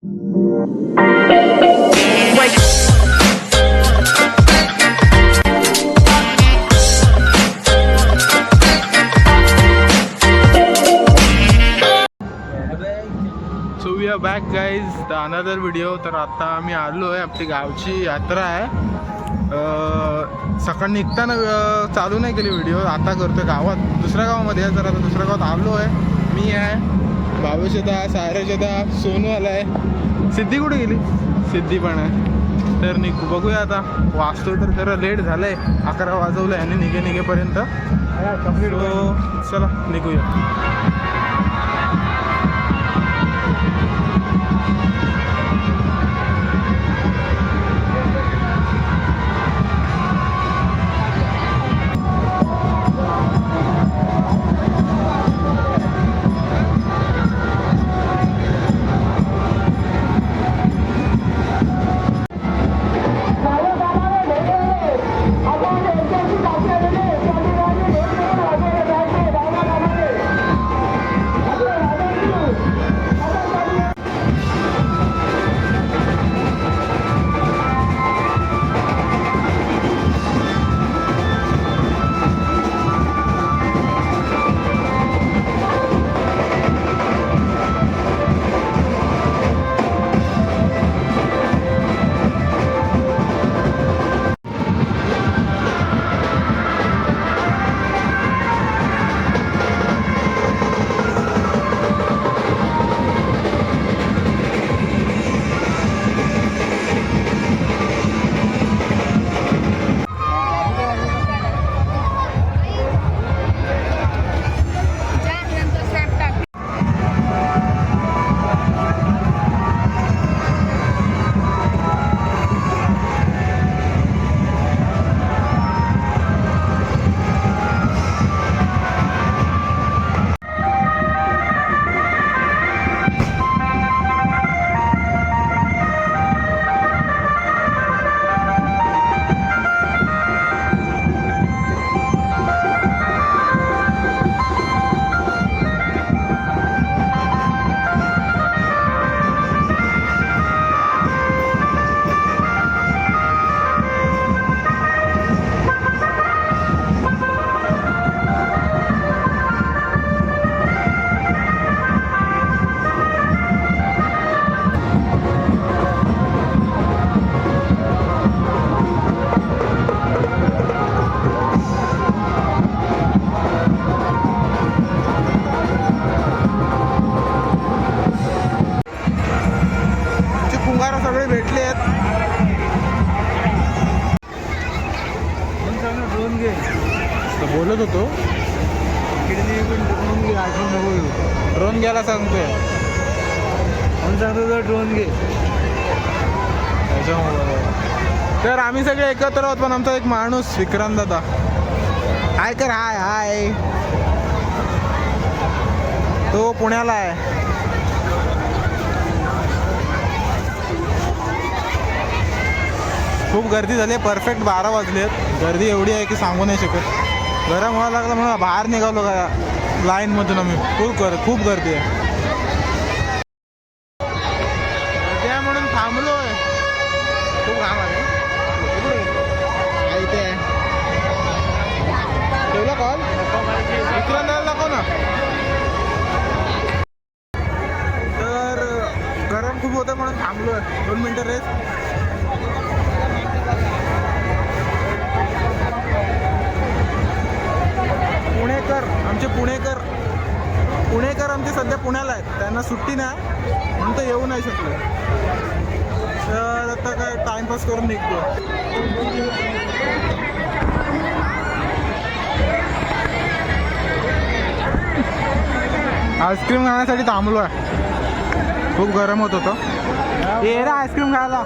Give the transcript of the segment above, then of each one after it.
So we are back guys the another video. तर आता आम्ही आलो आहे, आपली गावची यात्रा आहे. सकाळी निघताना चालू नाही केली व्हिडिओ, आता करतो गावात, दुसऱ्या गावामध्ये आहे. तर आता दुसऱ्या गावात आलो आहे. मी आहे, भावेशदा, सायराजदा, सोनू आला आहे. सिद्धी कुठे गेली? सिद्धी पण आहे. तर बघूया आता, वाजतो तर जरा लेट झालं आहे, 11 वाजवलं आहे आणि निघेपर्यंत. चला निघूया. सगळे भेटले आहेत. ड्रोन घे तर बोलत होतो, ड्रोन घ्यायला सांगतोय. म्हणून सांगतो तर ड्रोन घे. तर आम्ही सगळे एकत्र आहोत, पण आमचा एक माणूस विक्रांत दादा हाय कर, हाय हाय, तो पुण्याला आहे. खूप गर्दी झाली आहे, परफेक्ट 12 वाजले आहेत. गर्दी एवढी आहे की सांगू नाही शकत. गरम व्हायला लागलं म्हणून बाहेर निघालो का लाईनमधून आम्ही. खूप गर्दी आहे म्हणून थांबलो आहे. खूप घाम आले. इथे ठेवला कॉल विक्रांतला दाखव ना. तर गरम खूप होतं म्हणून थांबलो आहे. 2 मिनटं रेस्ट. आमचे पुणेकर आमचे सध्या पुण्याला आहेत, त्यांना सुट्टी नाही म्हणून तर येऊ नाही शकले. तर आता काय टाइमपास करून निघतो. आईस्क्रीम खाण्यासाठी थांबलो आहे. खूप गरम होत होतं. ये रे आईस्क्रीम खायला.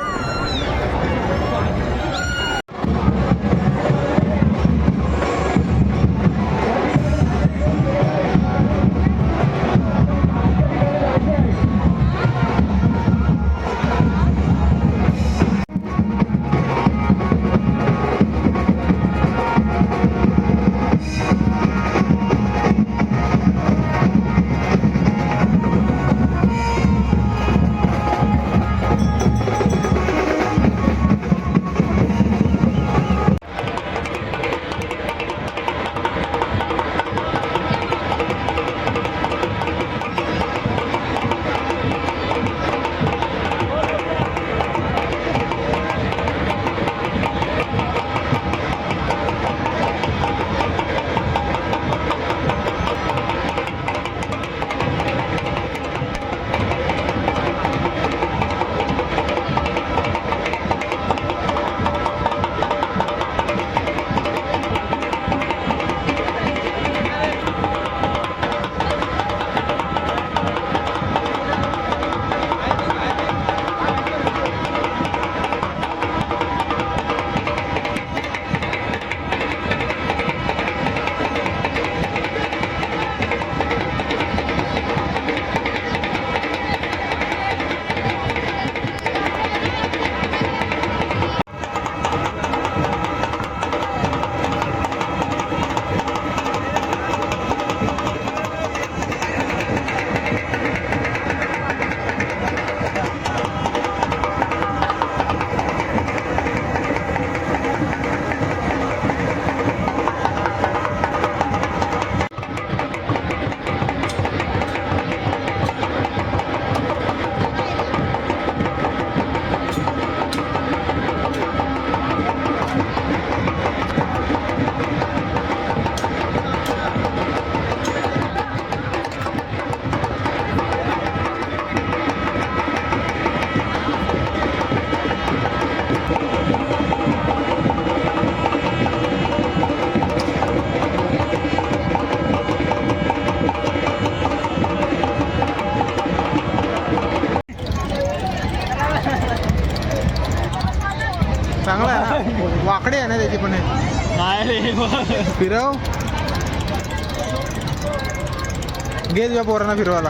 चांगला आहे ना, वाकडे आहे ना त्याची पण हे. फिरव, घे तुझ्या पोरांना फिरवायला.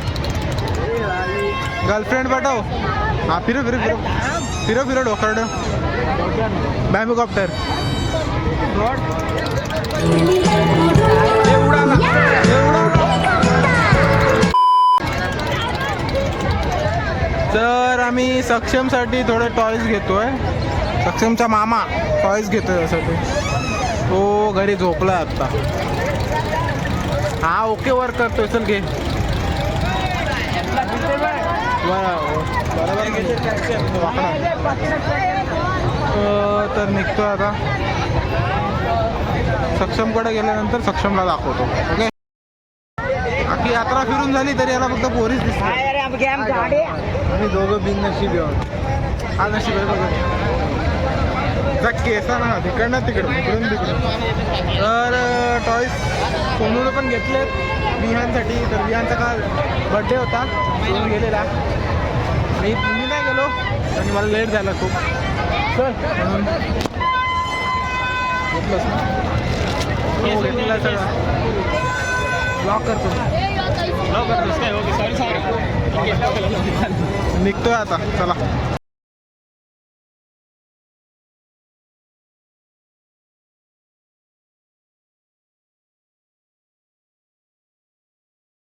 गर्लफ्रेंड पाठव. हा फिरव फिरव फिरव फिरव फिरव डोकर बॅम्बू कॉप्टर. तर आम्ही सक्षमसाठी थोडे टॉयज घेतोय. सक्षमचा मामा टॉयज घेतोय यासाठी. तो घरी झोपला आता. हा ओके वर्क करतोय. चल घे. तर निघतोय आता. सक्षमकडे गेल्यानंतर सक्षमला दाखवतो. ओके. आखी यात्रा फिरून झाली तरी याला फक्त पोरीच दिसते. आणि दोघं बिननशीब येऊन. हा नशीब आहे बघा. केसा ना तिकडनं तिकडं इकडून तिकडून. तर टॉयज सोनूला पण घेतलेत विहानसाठी. तर विहानचा काल बड्डे होता, सोनू गेलेला. मी नाही गेलो आणि मला लेट झाला खूप. चल म्हणून घेतलंच ना. हो घेतलेला सगळं. ब्लॉक करतो. निघतोय आता. चला.